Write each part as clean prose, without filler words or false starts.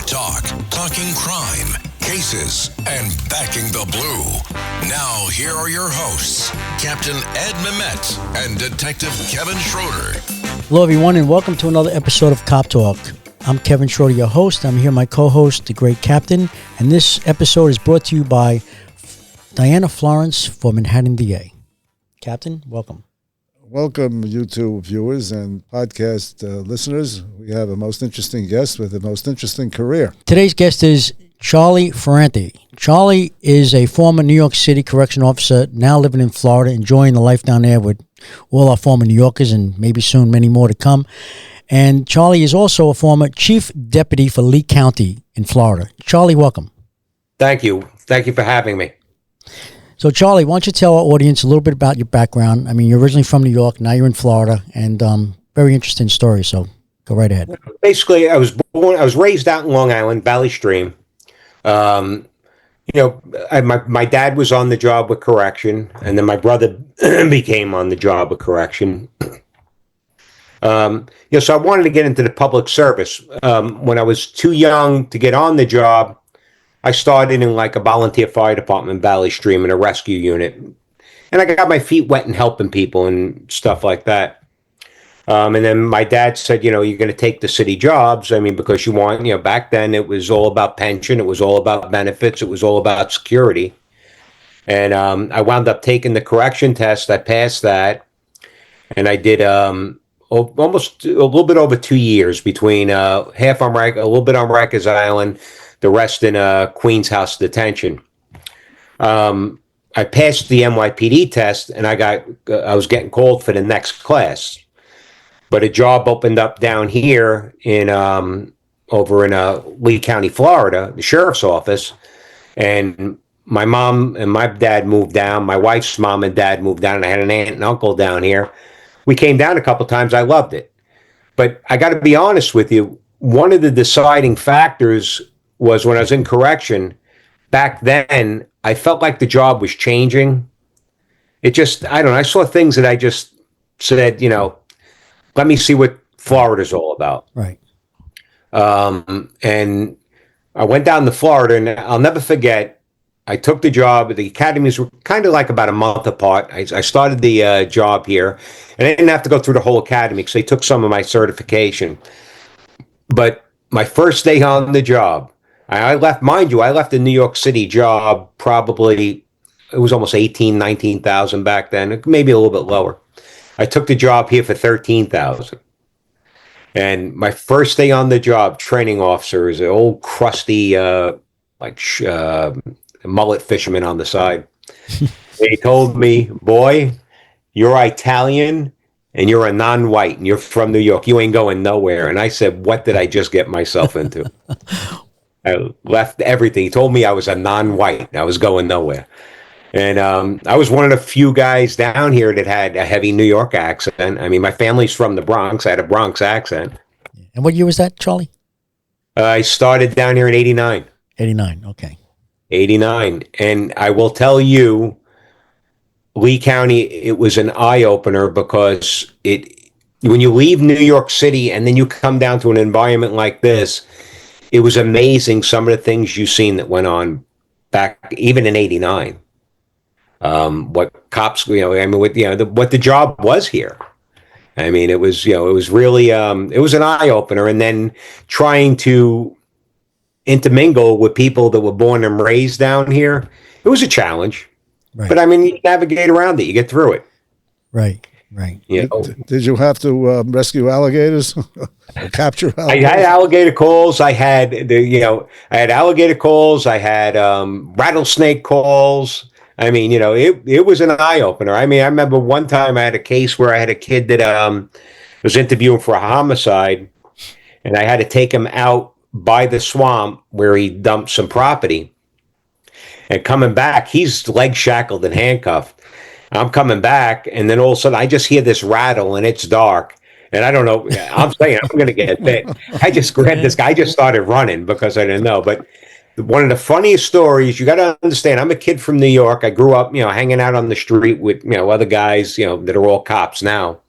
Talk, talking crime, cases, and backing the blue. Now, here are your hosts, Captain Ed Mehmet and Detective Kevin Schroeder. Hello, everyone, and welcome to another episode of Cop Talk. I'm Kevin Schroeder, your host. I'm here, my co-host, the great Captain, and this episode is brought to you by Diana Florence for Manhattan DA. Captain, welcome. Welcome, YouTube viewers and podcast listeners. We have a most interesting guest with a most interesting career. Today's guest is Charlie Ferrante. Charlie is a former New York City correction officer, now living in Florida, enjoying the life down there with all our former New Yorkers and maybe soon many more to come. And Charlie is also a former chief deputy for Lee County in Florida. Charlie, welcome. Thank you. Thank you for having me. So, Charlie, why don't you tell our audience a little bit about your background? I mean, you're originally from New York, now you're in Florida, and very interesting story, so go right ahead. Basically, I was raised out in Long Island, Valley Stream. My dad was on the job with correction, and then my brother became on the job with correction. So I wanted to get into the public service. When I was too young to get on the job, I started in like a volunteer fire department, Valley Stream, in a rescue unit. And I got my feet wet and helping people and stuff like that. And then my dad said, you're going to take the city jobs. I mean, because you want, back then it was all about pension. It was all about benefits. It was all about security. And I wound up taking the correction test. I passed that. And I did almost a little bit over 2 years between half on a little bit on Rikers Island, the rest in Queens House detention. I passed the NYPD test, and I was getting called for the next class. But a job opened up down here in over in Lee County, Florida, the sheriff's office, and my mom and my dad moved down. My wife's mom and dad moved down, and I had an aunt and uncle down here. We came down a couple times. I loved it. But I got to be honest with you, one of the deciding factors was when I was in correction, back then, I felt like the job was changing. It just, I don't know, I saw things that I just said, let me see what Florida's all about. Right. And I went down to Florida, and I'll never forget, I took the job. The academies were kind of like about a month apart. I started the job here, and I didn't have to go through the whole academy because they took some of my certification. But my first day on the job, I left the New York City job probably, it was almost 19,000 back then, maybe a little bit lower. I took the job here for 13,000. And my first day on the job, training officer is an old crusty, mullet fisherman on the side. He told me, boy, you're Italian and you're a non-white and you're from New York. You ain't going nowhere. And I said, what did I just get myself into? I left everything. He told me I was a non-white. I was going nowhere. And I was one of the few guys down here that had a heavy New York accent. I mean, my family's from the Bronx. I had a Bronx accent. And what year was that, Charlie? I started down here in 89. 89, okay. 89. And I will tell you, Lee County, it was an eye-opener because when you leave New York City and then you come down to an environment like this, it was amazing some of the things you've seen that went on back even in 89. What cops, what the job was here. I mean, it was really, it was an eye opener. And then trying to intermingle with people that were born and raised down here, it was a challenge. Right. But I mean, you navigate around it, you get through it. Right. Right. Did you have to rescue alligators? Capture alligators? I had alligator calls. I had alligator calls. I had rattlesnake calls. I mean, it was an eye opener. I mean, I remember one time I had a case where I had a kid that was interviewing for a homicide, and I had to take him out by the swamp where he dumped some property. And coming back, he's leg shackled and handcuffed. I'm coming back, and then all of a sudden I just hear this rattle, and it's dark. And I don't know, I'm saying I'm going to get bit. I just grabbed this guy. I just started running because I didn't know. But one of the funniest stories, you got to understand, I'm a kid from New York. I grew up, hanging out on the street with, other guys, that are all cops now.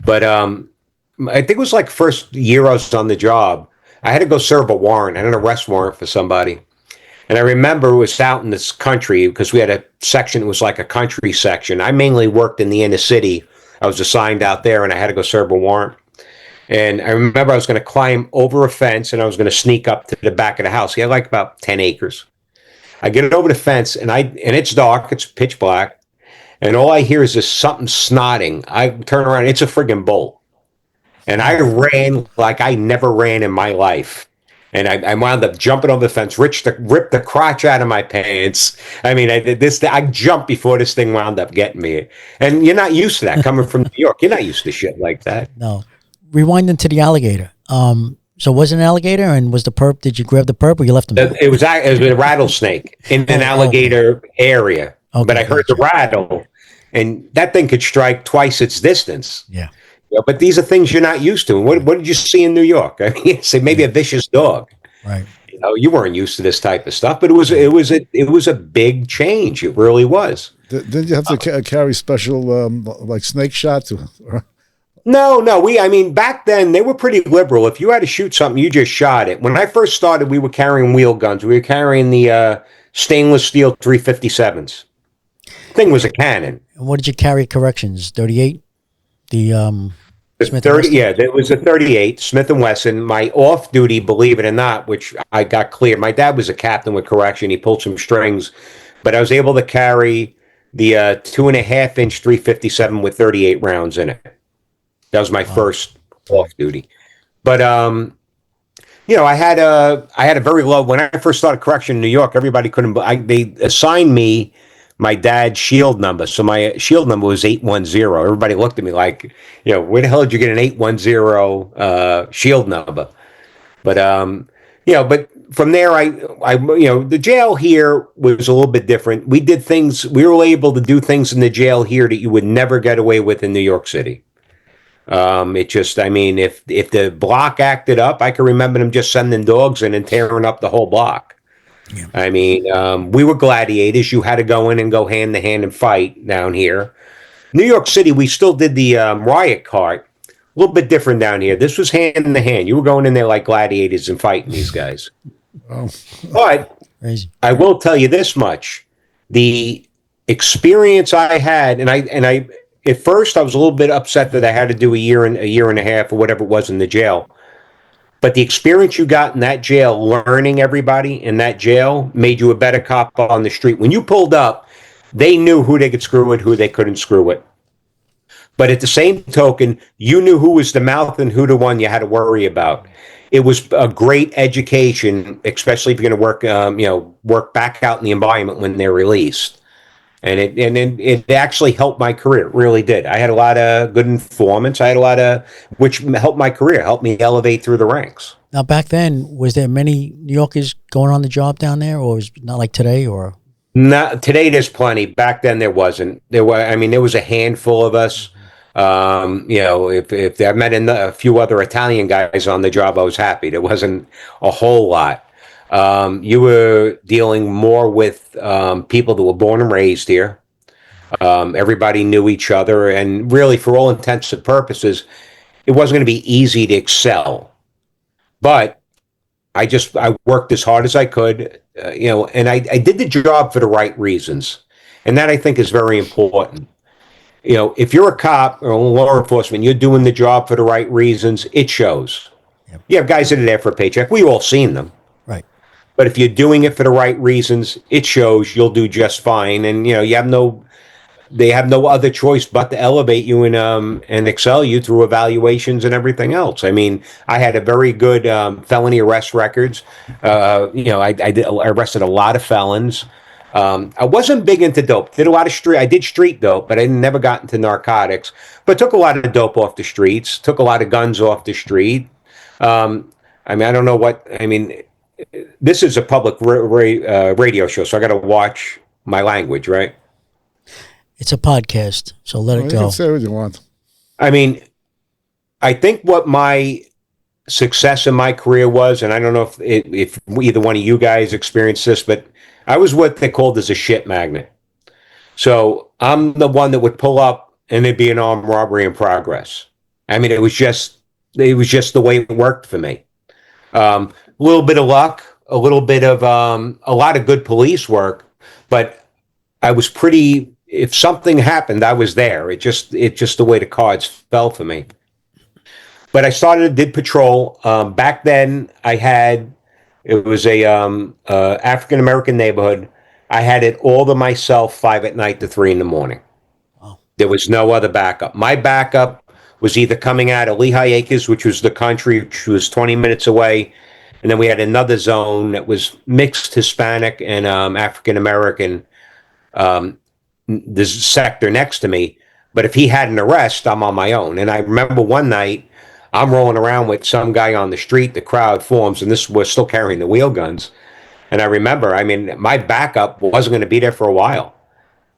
But I think it was like first year I was on the job. I had to go serve a warrant. I had an arrest warrant for somebody. And I remember it was out in this country because we had a section, it was like a country section. I mainly worked in the inner city. I was assigned out there and I had to go serve a warrant. And I remember I was going to climb over a fence and I was going to sneak up to the back of the house. He had like about 10 acres. I get over the fence and it's dark, it's pitch black. And all I hear is this something snotting. I turn around, it's a friggin' bull. And I ran like I never ran in my life. And I wound up jumping over the fence, ripped the crotch out of my pants. I mean, I jumped before this thing wound up getting me. And you're not used to that coming from New York. You're not used to shit like that. No. Rewinding to the alligator. So was it an alligator, and was the perp? Did you grab the perp, or you left him? It was a rattlesnake in an alligator area. Okay, but I heard the rattle, and that thing could strike twice its distance. Yeah. But these are things you're not used to. And what did you see in New York? I mean, say maybe a vicious dog. Right. You weren't used to this type of stuff, but it was a big change. It really was. Did you have to carry special like snake shots? No. I mean, back then they were pretty liberal. If you had to shoot something, you just shot it. When I first started, we were carrying wheel guns. We were carrying the stainless steel 357s. Thing was a cannon. And what did you carry at corrections? 38. The Smith 30, yeah, there was a 38 Smith & Wesson. My off-duty, believe it or not, which I got cleared. My dad was a captain with correction. He pulled some strings, but I was able to carry the 2.5-inch 357 with 38 rounds in it. That was my first off-duty. But I had a very low. When I first started correction in New York, everybody couldn't. They assigned me my dad's shield number. So my shield number was 810. Everybody looked at me like, where the hell did you get an 810 shield number? But but from there, I the jail here was a little bit different. We did things. We were able to do things in the jail here that you would never get away with in New York City. It just, I mean, if the block acted up, I can remember them just sending dogs in and tearing up the whole block. Yeah. I mean, we were gladiators. You had to go in and go hand to hand and fight down here. New York City, we still did the riot cart. A little bit different down here. This was hand in hand. You were going in there like gladiators and fighting these guys. Oh. But crazy. I will tell you this much: the experience I had, and I at first I was a little bit upset that I had to do a year and a half or whatever it was in the jail. But the experience you got in that jail, learning everybody in that jail, made you a better cop on the street. When you pulled up, they knew who they could screw with, who they couldn't screw with. But at the same token, you knew who was the mouth and who the one you had to worry about. It was a great education, especially if you're going to work back out in the environment when they're released. And it actually helped my career. It really did. I had a lot of good informants. I had a lot of, which helped my career, helped me elevate through the ranks. Now, back then, was there many New Yorkers going on the job down there, or was it not like today? Or not today? There's plenty. Back then, there wasn't. There was a handful of us. If I met a few other Italian guys on the job, I was happy. There wasn't a whole lot. You were dealing more with people that were born and raised here. Everybody knew each other, and really, for all intents and purposes, it wasn't going to be easy to excel. But I worked as hard as I could, and I did the job for the right reasons, and that I think is very important. If you're a cop or law enforcement, you're doing the job for the right reasons. It shows. Yep. You have guys that are there for a paycheck. We've all seen them. Right. But if you're doing it for the right reasons, it shows. You'll do just fine. And they have no other choice but to elevate you and excel you through evaluations and everything else. I mean, I had a very good felony arrest records. I arrested a lot of felons. I wasn't big into dope. I did street dope, but I never got into narcotics. But took a lot of dope off the streets. Took a lot of guns off the street. I don't know what. This is a public radio show, so I got to watch my language, right? It's a podcast, so let it go. You can say what you want. I think what my success in my career was, and I don't know if either one of you guys experienced this, but I was what they called as a shit magnet. So I'm the one that would pull up and there'd be an armed robbery in progress. It was just the way it worked for me. A little bit of luck, a little bit of a lot of good police work, but I was pretty. If something happened, I was there. It just the way the cards fell for me. But I did patrol. Back then, it was a African American neighborhood. I had it all to myself, 5 at night to 3 in the morning. Wow. There was no other backup. My backup was either coming out of Lehigh Acres, which was the country, which was 20 minutes away, and then we had another zone that was mixed Hispanic and African American. The sector next to me. But if he had an arrest, I'm on my own. And I remember one night, I'm rolling around with some guy on the street, the crowd forms, and we're still carrying the wheel guns. And I remember, my backup wasn't going to be there for a while.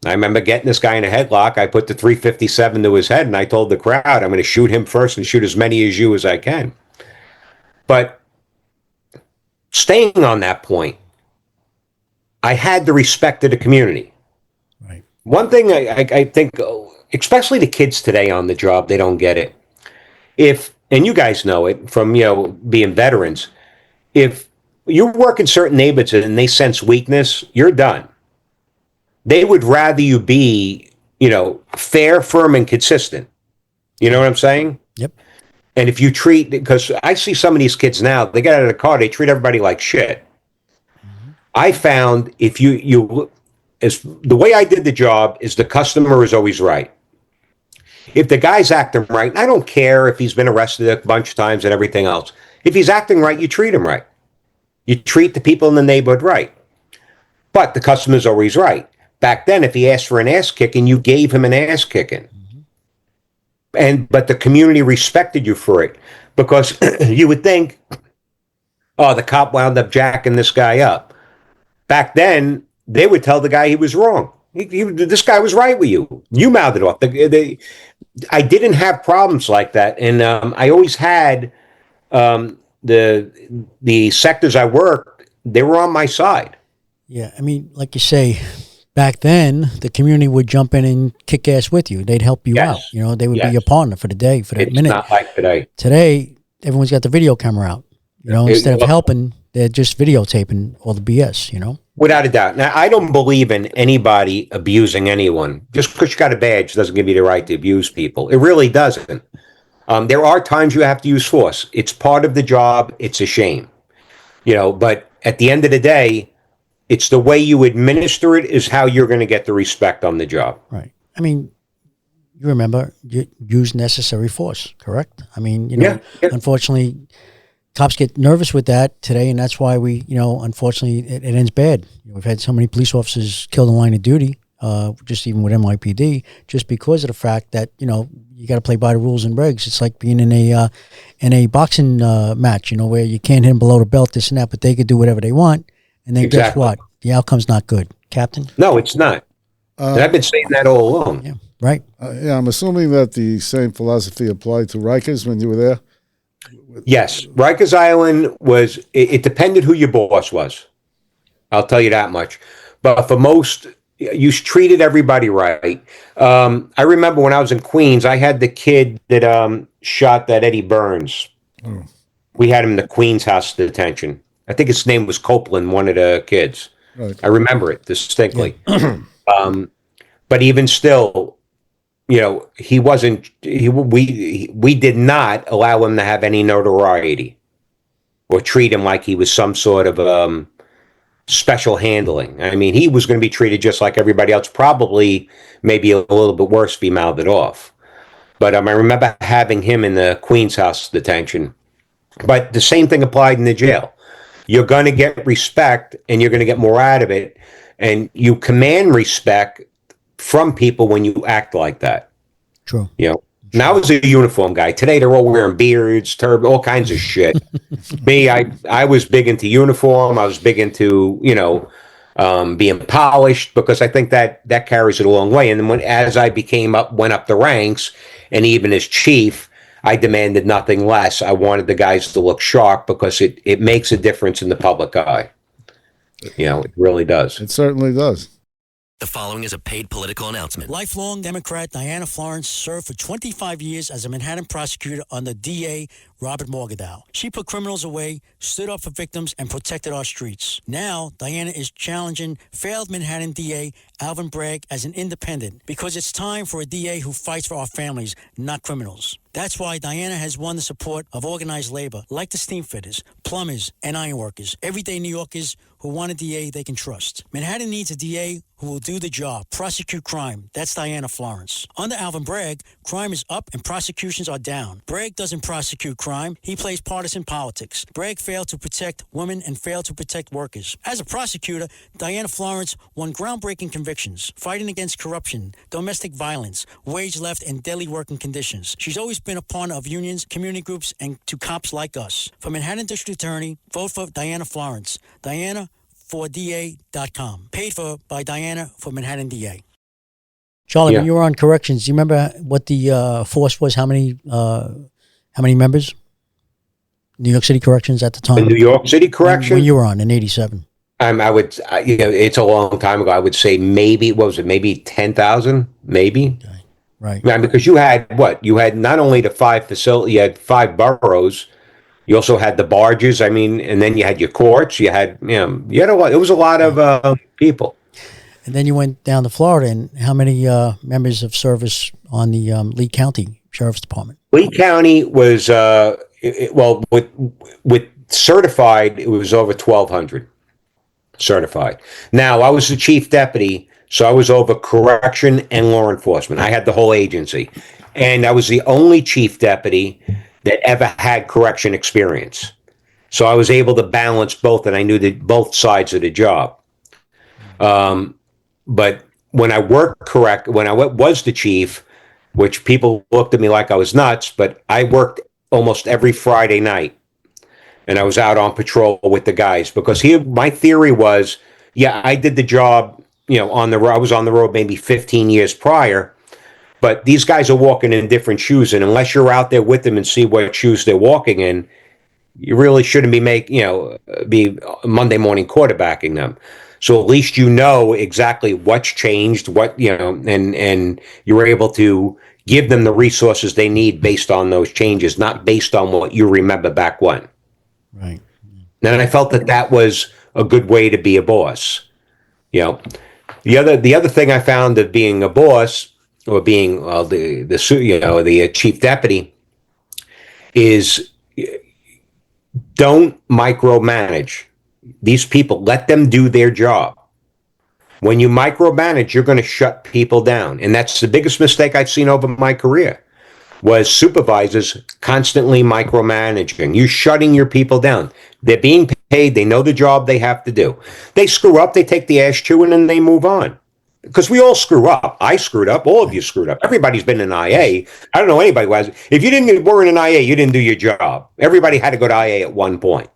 I remember getting this guy in a headlock. I put the 357 to his head, and I told the crowd, I'm going to shoot him first and shoot as many as you as I can. But staying on that point, I had the respect of the community. Right. One thing I think, especially the kids today on the job, they don't get it. And you guys know it from, being veterans, if you work in certain neighborhoods and they sense weakness, you're done. They would rather you be, fair, firm, and consistent. You know what I'm saying? Yep. And if you because I see some of these kids now, they get out of the car, they treat everybody like shit. Mm-hmm. I found if the way I did the job is the customer is always right. If the guy's acting right, and I don't care if he's been arrested a bunch of times and everything else. If he's acting right, you treat him right. You treat the people in the neighborhood right. But the customer's always right. Back then, if he asked for an ass kicking, you gave him an ass kicking. Mm-hmm. But the community respected you for it because you would think, oh, the cop wound up jacking this guy up. Back then, they would tell the guy he was wrong. This guy was right with you. You mouthed it off. I didn't have problems like that, and I always had the sectors I worked. They were on my side. Yeah, like you say, back then the community would jump in and kick ass with you. They'd help you out. They would be your partner for the day, for that minute. It's not like today. Today, everyone's got the video camera out. Instead of helping, they're just videotaping all the BS. Without a doubt. Now, I don't believe in anybody abusing anyone. Just because you got a badge doesn't give you the right to abuse people. It really doesn't. There are times you have to use force. It's part of the job. It's a shame. But at the end of the day, it's the way you administer it is how you're going to get the respect on the job. Right. You remember, you use necessary force, correct? Yeah. Unfortunately, cops get nervous with that today, and that's why we, unfortunately, it ends bad. We've had so many police officers killed in the line of duty, just even with NYPD, just because of the fact that, you got to play by the rules and regs. It's like being in a boxing match, where you can't hit them below the belt, this and that, but they could do whatever they want, and then Exactly. Guess what? The outcome's not good. Captain? No, it's not. And I've been saying that all along. Yeah, right. I'm assuming that the same philosophy applied to Rikers when you were there? Yes. Rikers Island it depended who your boss was. I'll tell you that much. But for most, you treated everybody right. I remember when I was in Queens, I had the kid that shot that Eddie Burns. Oh. We had him in the Queens House detention. I think his name was Copeland, one of the kids. Right. I remember it distinctly. Yeah. But even still, he wasn't. We did not allow him to have any notoriety or treat him like he was some sort of special handling. He was going to be treated just like everybody else, probably maybe a little bit worse if he mouthed it off. But I remember having him in the Queens House detention. But the same thing applied in the jail. You're going to get respect, and you're going to get more out of it, and you command respect from people when you act like that. True. Now I was a uniform guy. Today they're all wearing beards, turban, all kinds of shit. Me, I was big into uniform. I was big into being polished because I think that carries it a long way. And then as I went up the ranks, and even as chief, I demanded nothing less. I wanted the guys to look sharp because it makes a difference in the public eye. It really does. It certainly does. The following is a paid political announcement. Lifelong Democrat Diana Florence served for 25 years as a Manhattan prosecutor under DA Robert Morgenthau. She put criminals away, stood up for victims, and protected our streets. Now, Diana is challenging failed Manhattan DA Alvin Bragg as an independent because it's time for a DA who fights for our families, not criminals. That's why Diana has won the support of organized labor, like the steam fitters, plumbers, and ironworkers, everyday New Yorkers who want a DA they can trust. Manhattan needs a DA who will do the job, prosecute crime. That's Diana Florence. Under Alvin Bragg, crime is up and prosecutions are down. Bragg doesn't prosecute crime. He plays partisan politics. Bragg failed to protect women and failed to protect workers. As a prosecutor, Diana Florence won groundbreaking convictions, fighting against corruption, domestic violence, wage left, and daily working conditions. She's always been a partner of unions, community groups, and to cops like us. For Manhattan District Attorney, vote for Diana Florence. Diana4DA.com. Paid for by Diana for Manhattan DA. Charlie, when you were on corrections, do you remember what the force was? How many members? New York City Corrections at the time. The New York City Corrections? When you were on in '87. I would, it's a long time ago. I would say maybe, what was it? Maybe 10,000, maybe. Okay. Right. Because you had what? You had not only the 5 facilities, you had 5 boroughs. You also had the barges. And then you had your courts. You had, you had a lot. It was a lot of people. And then you went down to Florida. And how many members of service on the Lee County Sheriff's Department? Lee County was, with certified, it was over 1,200 certified. Now, I was the chief deputy, so I was over correction and law enforcement. I had the whole agency. And I was the only chief deputy that ever had correction experience. So I was able to balance both, and I knew both sides of the job. But when I when I was the chief, which people looked at me like I was nuts, but I worked almost every Friday night. And I was out on patrol with the guys because my theory was, I did the job, on the road. I was on the road maybe 15 years prior. But these guys are walking in different shoes, and unless you're out there with them and see what shoes they're walking in, you really shouldn't be be Monday morning quarterbacking them. So at least you know exactly what's changed, and you're able to give them the resources they need based on those changes, not based on what you remember back when. Right. And I felt that was a good way to be a boss. The other thing I found of being a boss, or being the chief deputy, is don't micromanage these people. Let them do their job. When you micromanage, you're going to shut people down, and that's the biggest mistake I've seen over my career. Was supervisors constantly micromanaging. You shutting your people down. They're being paid. They know the job they have to do. They screw up. They take the ash chewing and they move on. Because we all screw up. I screwed up. All of you screwed up. Everybody's been in IA. I don't know anybody who has. If you were in an IA, you didn't do your job. Everybody had to go to IA at one point.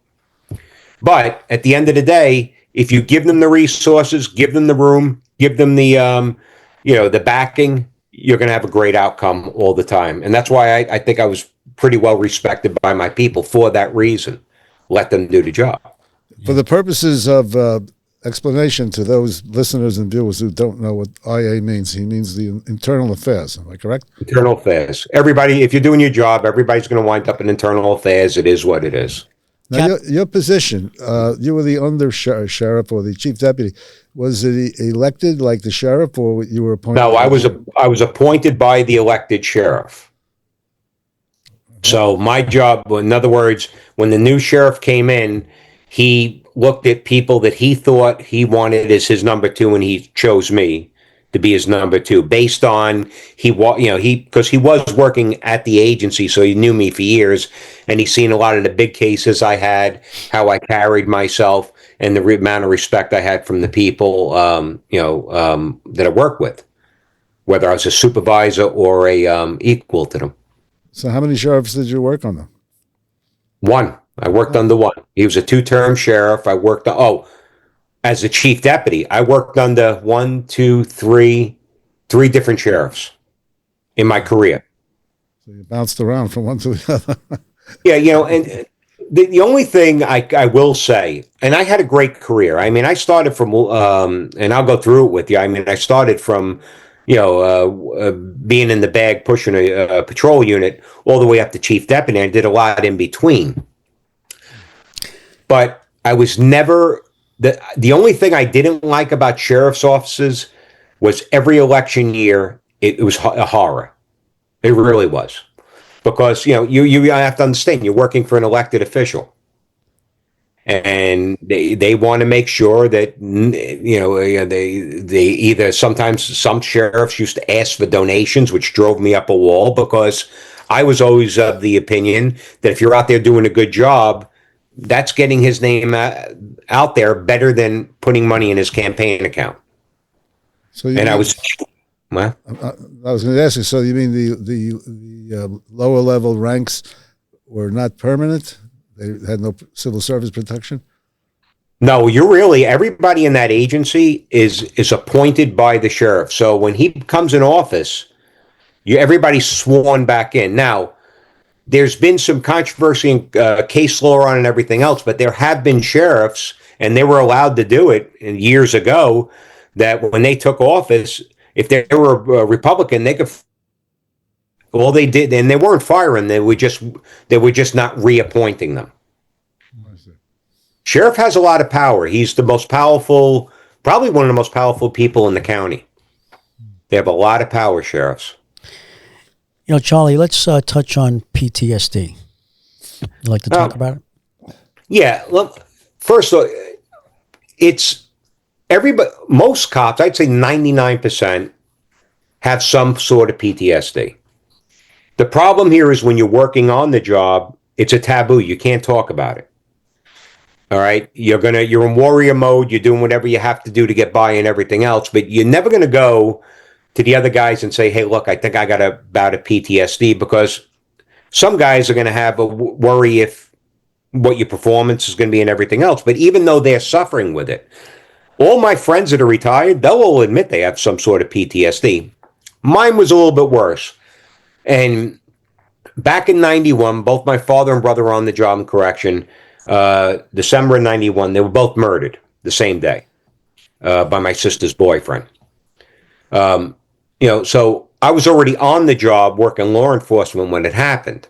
But at the end of the day, if you give them the resources, give them the room, give them the the backing, you're going to have a great outcome all the time. And that's why I think I was pretty well respected by my people for that reason. Let them do the job. For the purposes of explanation to those listeners and viewers who don't know what IA means, he means the internal affairs. Am I correct? Internal affairs. Everybody, if you're doing your job, everybody's going to wind up in internal affairs. It is what it is. Now, your position, you were the under sheriff or the chief deputy. Was it elected like the sheriff, or you were appointed? No, I was appointed by the elected sheriff. So my job, in other words, when the new sheriff came in, he looked at people that he thought he wanted as his number 2, and he chose me to be his number 2 based on because he was working at the agency, so he knew me for years, and he's seen a lot of the big cases I had, how I carried myself, and the amount of respect I had from the people that I work with, whether I was a supervisor or a equal to them. So how many sheriffs did you work under? 1. I worked under 1. He was a 2-term sheriff. I worked as a chief deputy, I worked under 3 different sheriffs in my career. So you bounced around from one to the other. Yeah, and The only thing I will say, and I had a great career. I mean, I started from, and I'll go through it with you. I mean, I started from, being in the bag, pushing a patrol unit, all the way up to chief deputy. I did a lot in between. But I was never, the only thing I didn't like about sheriff's offices was every election year, it was a horror. It really was. Because, you have to understand, you're working for an elected official. And they want to make sure that, they either, sometimes some sheriffs used to ask for donations, which drove me up a wall, because I was always of the opinion that if you're out there doing a good job, that's getting his name out there better than putting money in his campaign account. So I was going to ask you. So you mean the lower level ranks were not permanent? They had no civil service protection? No, everybody in that agency is appointed by the sheriff. So when he comes in office, everybody's sworn back in. Now, there's been some controversy in case law on and everything else, but there have been sheriffs, and they were allowed to do it years ago, that when they took office, if they were a Republican, they could. All they did, and they weren't firing; they were just not reappointing them. Sheriff has a lot of power. He's the most powerful, probably one of the most powerful people in the county. They have a lot of power, sheriffs. Charlie, let's touch on PTSD. You like to talk about it? Yeah. Look, first, it's everybody. Most cops, I'd say 99%, have some sort of PTSD. The problem here is when you're working on the job, it's a taboo. You can't talk about it. All right. You're in warrior mode. You're doing whatever you have to do to get by and everything else, but you're never going to go to the other guys and say, hey, look, I think I got a bout of PTSD, because some guys are going to have a worry if what your performance is going to be and everything else. But even though they're suffering with it, all my friends that are retired, they'll all admit they have some sort of PTSD. Mine was a little bit worse. And back in 91, both my father and brother were on the job in correction. December of 91, they were both murdered the same day by my sister's boyfriend. So I was already on the job working law enforcement when it happened.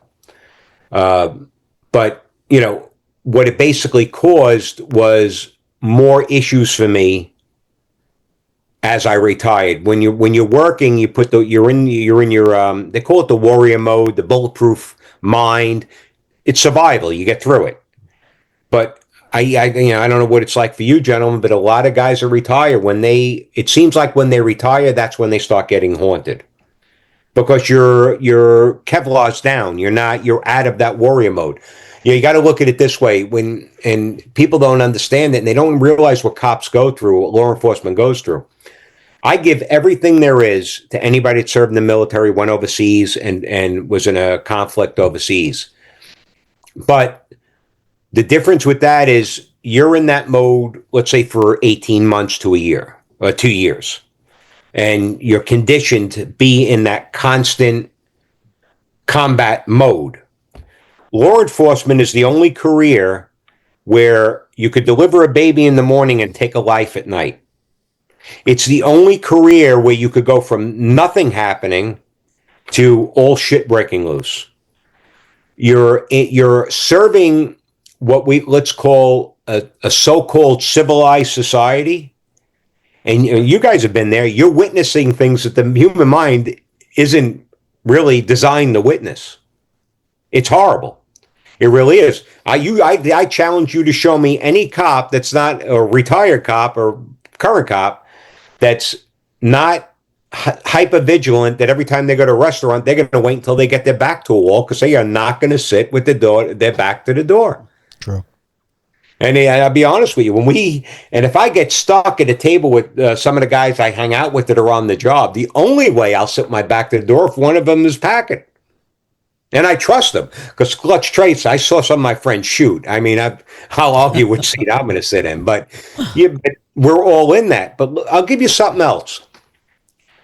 But what it basically caused was more issues for me as I retired. When you're working, you're in your they call it the warrior mode, the bulletproof mind. It's survival. You get through it. But I don't know what it's like for you gentlemen, but a lot of guys are retired. It seems like when they retire, that's when they start getting haunted, because your Kevlar's down. You're out of that warrior mode. You got to look at it this way. And people don't understand it, and they don't realize what cops go through, what law enforcement goes through. I give everything there is to anybody that served in the military, went overseas, and was in a conflict overseas. But the difference with that is you're in that mode, let's say, for 18 months to a year or 2 years. And you're conditioned to be in that constant combat mode. Law enforcement is the only career where you could deliver a baby in the morning and take a life at night. It's the only career where you could go from nothing happening to all shit breaking loose. You're serving what let's call a so-called civilized society. And you guys have been there. You're witnessing things that the human mind isn't really designed to witness. It's horrible. It really is. I challenge you to show me any cop that's not a retired cop or current cop that's not hyper vigilant, that every time they go to a restaurant, they're going to wait until they get their back to a wall, because they are not going to sit with their back to the door. True. And I'll be honest with you, if I get stuck at a table with some of the guys I hang out with that are on the job, the only way I'll sit my back to the door if one of them is packing. And I trust them, because clutch trace, I saw some of my friends shoot. I mean, I'll argue which seat I'm going to sit in, but we're all in that. But I'll give you something else.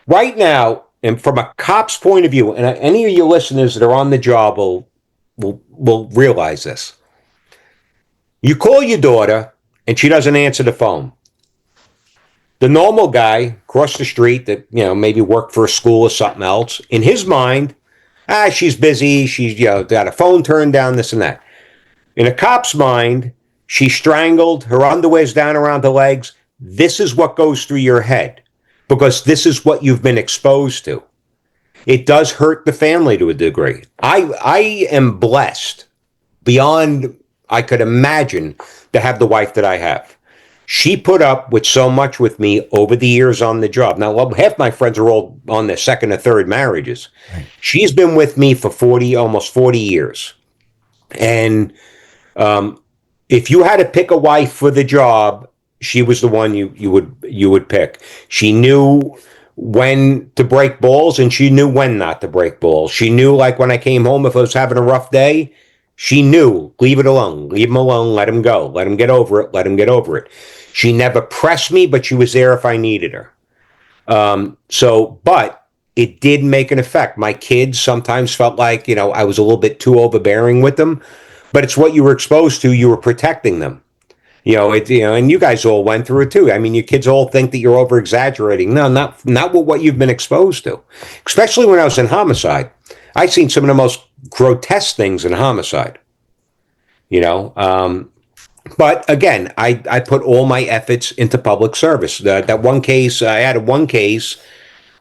Right now, and from a cop's point of view, and any of your listeners that are on the job will realize this. You call your daughter, and she doesn't answer the phone. The normal guy across the street that, maybe worked for a school or something else, in his mind, she's busy, she's, got a phone turned down, this and that. In a cop's mind, she's strangled, her underwear's down around her legs. This is what goes through your head because this is what you've been exposed to. It does hurt the family to a degree. I am blessed beyond I could imagine to have the wife that I have. She put up with so much with me over the years on the job. Now, half my friends are all on their second or third marriages. Right. She's been with me for almost 40 years. And if you had to pick a wife for the job, she was the one you would pick. She knew when to break balls and she knew when not to break balls. She knew, like, when I came home, if I was having a rough day, she knew, leave it alone, leave him alone, let him go, let him get over it, let him get over it. She never pressed me, but she was there if I needed her. But it did make an effect. My kids sometimes felt like, I was a little bit too overbearing with them, but it's what you were exposed to. You were protecting them. And you guys all went through it too. I mean, your kids all think that you're over exaggerating. No, not with what you've been exposed to, especially when I was in homicide. I've seen some of the most grotesque things in homicide, but again, I put all my efforts into public service. That one case, I had one case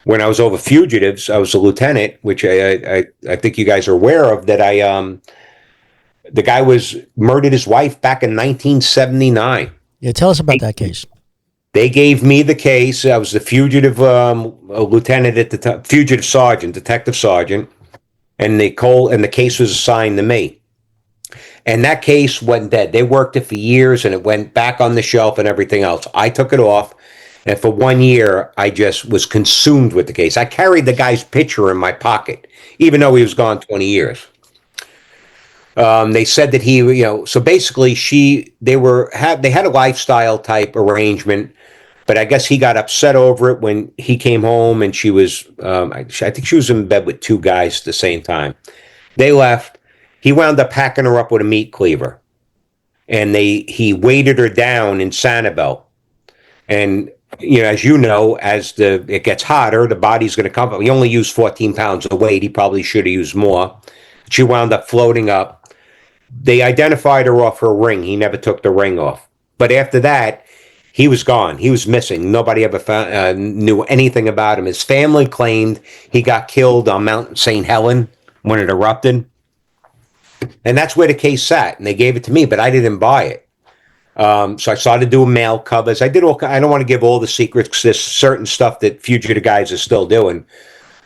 when I was over fugitives. I was a lieutenant, which I think you guys are aware of, that the guy murdered his wife back in 1979. Yeah, tell us about that case. They gave me the case. I was the fugitive lieutenant at the time, fugitive sergeant, detective sergeant. And the case was assigned to me. And that case went dead. They worked it for years and it went back on the shelf and everything else. I took it off. And for 1 year, I just was consumed with the case. I carried the guy's picture in my pocket, even though he was gone 20 years. They said that he, so basically they had a lifestyle type arrangement. But I guess he got upset over it when he came home and she was, I think she was in bed with two guys at the same time. They left. He wound up packing her up with a meat cleaver. And he weighted her down in Sanibel. And, as you know, as it gets hotter, the body's going to come up. He only used 14 pounds of weight. He probably should have used more. She wound up floating up. They identified her off her ring. He never took the ring off. But after that, he was gone. He was missing. Nobody ever knew anything about him. His family claimed he got killed on Mount St. Helen when it erupted. And that's where the case sat. And they gave it to me, but I didn't buy it. So I started doing mail covers. I don't want to give all the secrets because there's certain stuff that fugitive guys are still doing.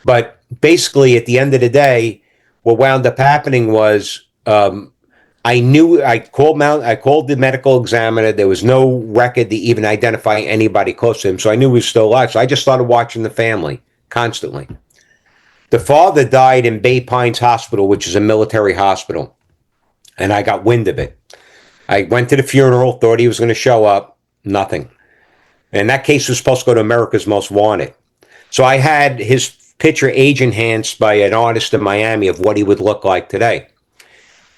But basically, at the end of the day, what wound up happening was I called the medical examiner. There was no record to even identify anybody close to him. So I knew he was still alive. So I just started watching the family constantly. The father died in Bay Pines Hospital, which is a military hospital. And I got wind of it. I went to the funeral, thought he was going to show up. Nothing. And that case was supposed to go to America's Most Wanted. So I had his picture age enhanced by an artist in Miami of what he would look like today.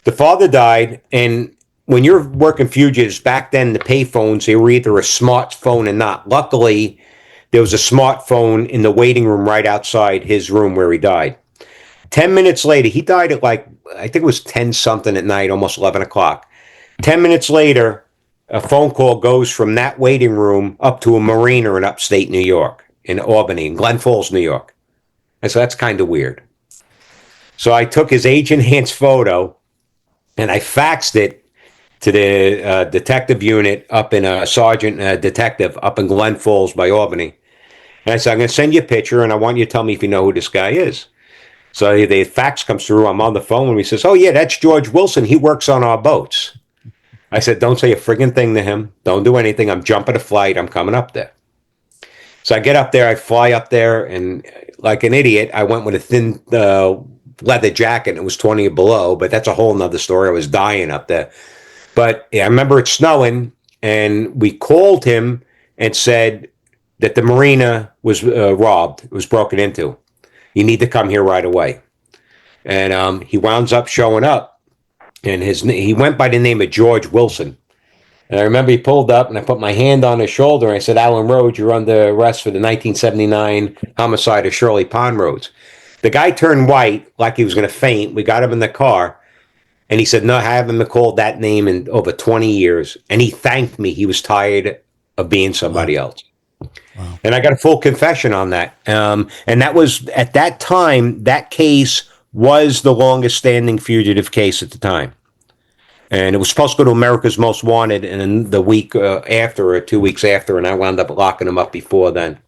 The father died, and when you're working fugitives, back then the payphones, they were either a smartphone or not. Luckily, there was a smartphone in the waiting room right outside his room where he died. 10 minutes later, he died at I think it was 10 something at night, almost 11 o'clock. 10 minutes later, a phone call goes from that waiting room up to a marina in upstate New York, in Albany, in Glen Falls, New York. And so that's kind of weird. So I took his age-enhanced photo, and I faxed it to the detective unit up in a sergeant detective up in Glen Falls by Albany. And I said, I'm going to send you a picture, and I want you to tell me if you know who this guy is. So the fax comes through. I'm on the phone, and he says, oh, yeah, that's George Wilson. He works on our boats. I said, don't say a friggin' thing to him. Don't do anything. I'm jumping a flight. I'm coming up there. So I get up there. I fly up there, and like an idiot, I went with a thin leather jacket. And it was 20 below, but that's a whole nother story. I was dying up there. But yeah, I remember it snowing, and we called him and said that the marina was robbed. It was broken into. You need to come here right away. And he winds up showing up, and he went by the name of George Wilson. And I remember he pulled up, and I put my hand on his shoulder, and I said, Alan Rhodes, you're under arrest for the 1979 homicide of Shirley Pond Rhodes. The guy turned white like he was going to faint. We got him in the car, and he said, no, I haven't been called that name in over 20 years. And he thanked me. He was tired of being somebody else. Wow. And I got a full confession on that. And that was, at that time, that case was the longest standing fugitive case at the time. And it was supposed to go to America's Most Wanted in the week after or 2 weeks after, and I wound up locking him up before then.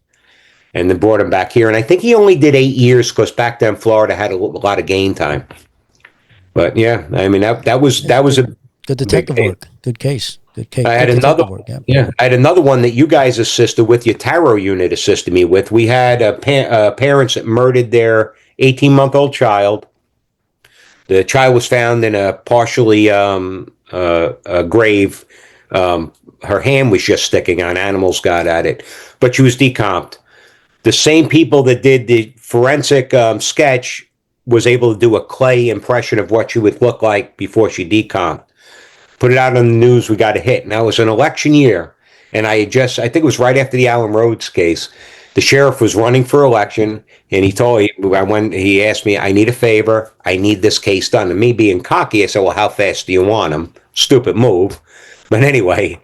And then brought him back here. And I think he only did 8 years because back then Florida had a lot of game time. But yeah, I mean, that was a good detective work. Good case. Good case. I had another work, yeah. I had another one that you guys assisted with, your tarot unit assisted me with. We had parents that murdered their 18-month-old child. The child was found in a partially a grave. Her hand was just sticking on. Animals got at it, but she was decomped. The same people that did the forensic sketch was able to do a clay impression of what she would look like before she decomped. Put it out on the news. We got a hit. Now it was an election year, and I think it was right after the Alan Rhodes case. The sheriff was running for election, and he asked me, I need a favor. I need this case done. And me being cocky, I said, well, how fast do you want him? Stupid move. But anyway,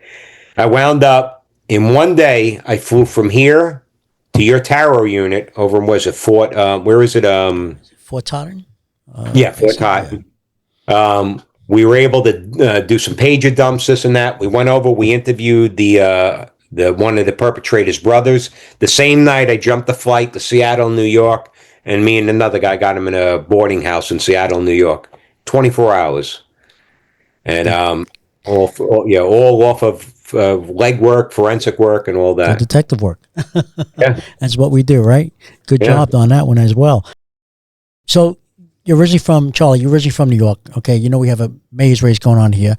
I wound up, in one day, I flew from here to your tarot unit over in, was it Fort, where is it? Fort Totten? Yeah, Fort Totten. Yeah. We were able to do some pager dumps, this and that. We went over, we interviewed the one of the perpetrator's brothers. The same night, I jumped the flight to Seattle, New York, and me and another guy got him in a boarding house in Seattle, New York. 24 hours. And all off of legwork, forensic work, and all that. Good detective work. Yeah. That's what we do, right? Good job on that one as well. So, you're originally from New York. Okay, you know we have a maze race going on here.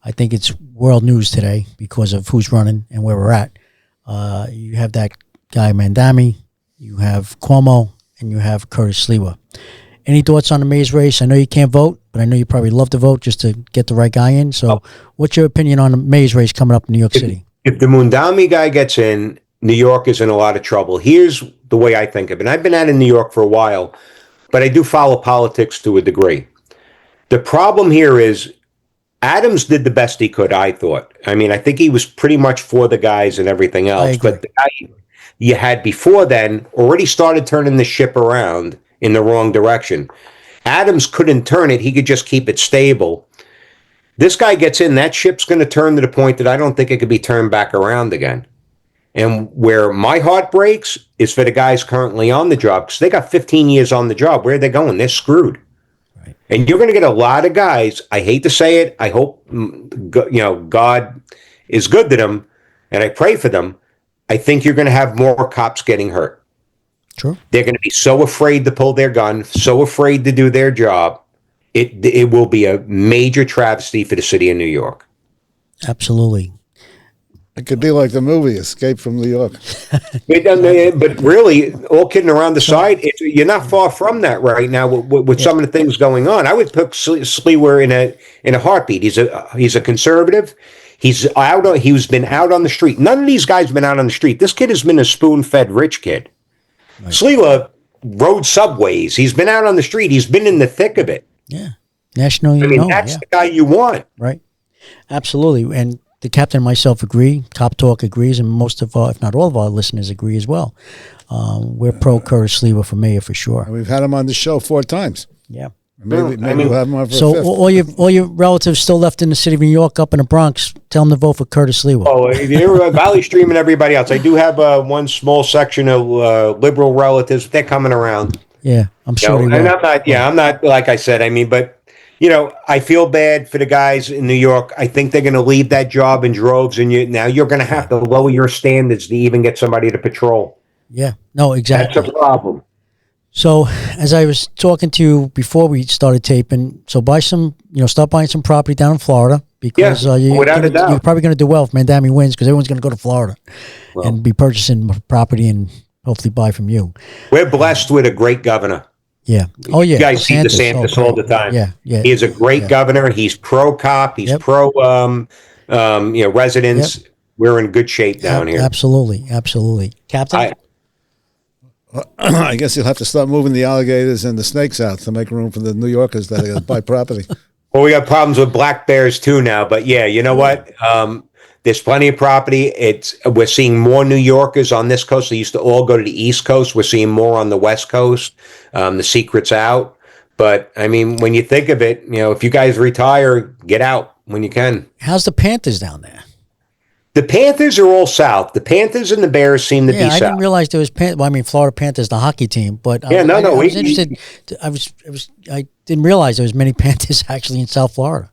I think it's world news today because of who's running and where we're at. You have that guy Mandami, you have Cuomo, and you have Curtis Sliwa. Any thoughts on the maze race? I know you can't vote, but I know you probably love to vote just to get the right guy in. So what's your opinion on the maze race coming up in New York City? If the Mandami guy gets in, New York is in a lot of trouble. Here's the way I think of it. And I've been out in New York for a while, but I do follow politics to a degree. The problem here is Adams did the best he could, I thought. I mean, I think he was pretty much for the guys and everything else. But the guy you had before then already started turning the ship around in the wrong direction. Adams couldn't turn it. He could just keep it stable. This guy gets in, that ship's going to turn to the point that I don't think it could be turned back around again. And where my heart breaks is for the guys currently on the job, because they got 15 years on the job. Where are they going? They're screwed. Right. And you're going to get a lot of guys. I hate to say it. I hope God is good to them, and I pray for them. I think you're going to have more cops getting hurt. True. They're going to be so afraid to pull their gun, so afraid to do their job. It will be a major travesty for the city of New York. Absolutely. It could be like the movie Escape from New York. But really, all kidding around the side, you're not far from that right now with some of the things going on. I would put Sliwa in a heartbeat. He's a conservative. He's been out on the street. None of these guys have been out on the street. This kid has been a spoon-fed rich kid. Right. Sliwa rode subways. He's been out on the street. He's been in the thick of it. Yeah. National. That's the guy you want. Right. Absolutely. And the captain and myself agree. Cop Talk agrees, and most of our, if not all of our listeners agree as well. We're pro Curtis Sliwa for mayor for sure. And we've had him on the show 4 times. Yeah. Maybe we'll have him on for a fifth. all your relatives still left in the city of New York, up in the Bronx, tell them to vote for Curtis Sliwa. Oh, you're Valley Stream and everybody else. I do have one small section of liberal relatives. They're coming around. Yeah, I'm sure they will. And I'm not like I said. I mean, but I feel bad for the guys in New York. I think they're going to leave that job in droves, and now you're going to have to lower your standards to even get somebody to patrol. Yeah, no, exactly. That's a problem. So, as I was talking to you before we started taping, so start buying some property down in Florida, because without a doubt, you're probably going to do well if Mandami wins, because everyone's going to go to Florida and be purchasing property and hopefully buy from you. We're blessed with a great governor. Yeah. Oh, yeah. You guys see DeSantis all the time. Yeah. He is a great governor. He's pro-cop. He's pro residents. Yep. We're in good shape down here. Absolutely. Captain? I guess you'll have to start moving the alligators and the snakes out to make room for the New Yorkers that buy property. Well, we got problems with black bears too now, but yeah, you know what? There's plenty of property. We're seeing more New Yorkers on this coast. They used to all go to the East Coast. We're seeing more on the West Coast. The secret's out. But I mean, when you think of it, if you guys retire, get out when you can. How's the Panthers down there? The Panthers are all south. The Panthers and the Bears seem to be south. I didn't realize there was Florida Panthers, the hockey team, but I was interested. I didn't realize there was many Panthers actually in South Florida.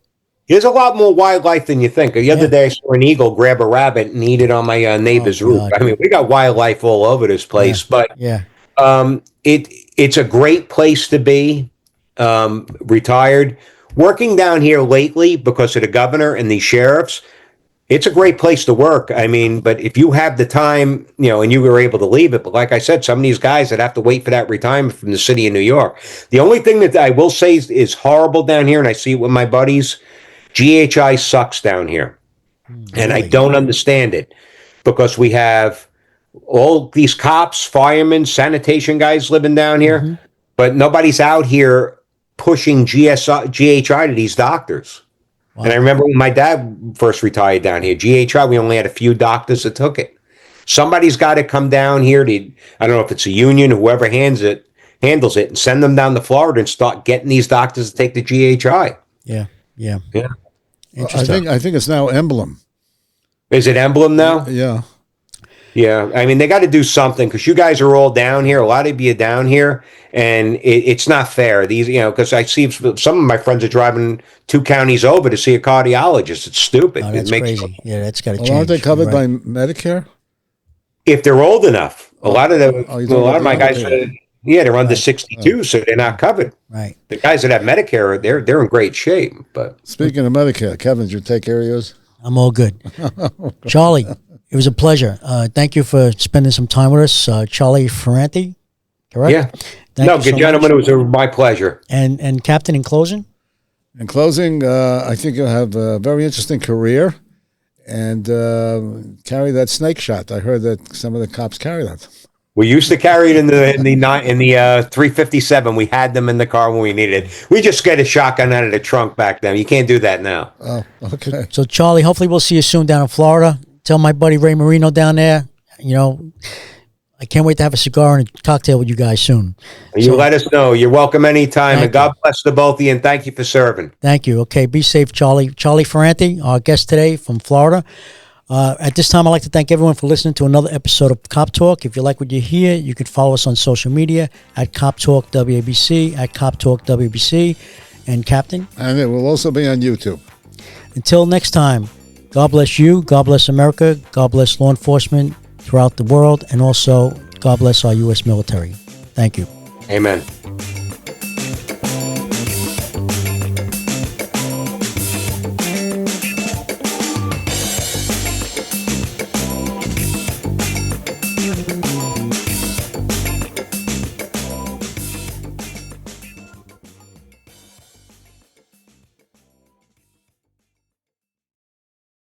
There's a lot more wildlife than you think. The other day, I saw an eagle grab a rabbit and eat it on my neighbor's roof. God. I mean, we got wildlife all over this place, but it's a great place to be. Retired, working down here lately because of the governor and the sheriffs. It's a great place to work. I mean, but if you have the time, and you were able to leave it, but like I said, some of these guys that have to wait for that retirement from the city of New York. The only thing that I will say is horrible down here, and I see it with my buddies, GHI sucks down here. And I don't understand it because we have all these cops, firemen, sanitation guys living down here, but nobody's out here pushing GHI to these doctors. Wow. And I remember when my dad first retired down here, GHI, we only had a few doctors that took it. Somebody's got to come down here to, I don't know if it's a union, whoever handles it, and send them down to Florida and start getting these doctors to take the GHI. Yeah. Interesting. I think it's now Emblem. Is it Emblem now? Yeah. Yeah, I mean, they got to do something because you guys are all down here. A lot of you are down here, and it's not fair. These, because I see some of my friends are driving 2 counties over to see a cardiologist. It's stupid. Oh, that's crazy. Yeah, that's got to change. Aren't they covered by Medicare? If they're old enough. A lot of my guys, they're under 62, so they're not covered. Right. The guys that have Medicare, they're in great shape. But speaking of Medicare, Kevin, did you take care of yours? I'm all good. Charlie. It was a pleasure. Thank you for spending some time with us, Charlie Ferrante. Correct? Yeah. Good gentlemen. It was my pleasure. And Captain, in closing? In closing, I think you'll have a very interesting career and carry that snake shot. I heard that some of the cops carry that. We used to carry it in the 357. We had them in the car when we needed it. We just get a shotgun out of the trunk back then. You can't do that now. Oh, okay. So Charlie, hopefully we'll see you soon down in Florida. Tell my buddy Ray Marino down there, I can't wait to have a cigar and a cocktail with you guys soon. You let us know. You're welcome anytime. And God bless the both of you, and thank you for serving. Thank you. Okay, be safe, Charlie. Charlie Ferrante, our guest today from Florida. At this time, I'd like to thank everyone for listening to another episode of Cop Talk. If you like what you hear, you can follow us on social media at Cop Talk WABC, at Cop Talk WABC, and Captain. And it will also be on YouTube. Until next time. God bless you, God bless America, God bless law enforcement throughout the world, and also God bless our U.S. military. Thank you. Amen.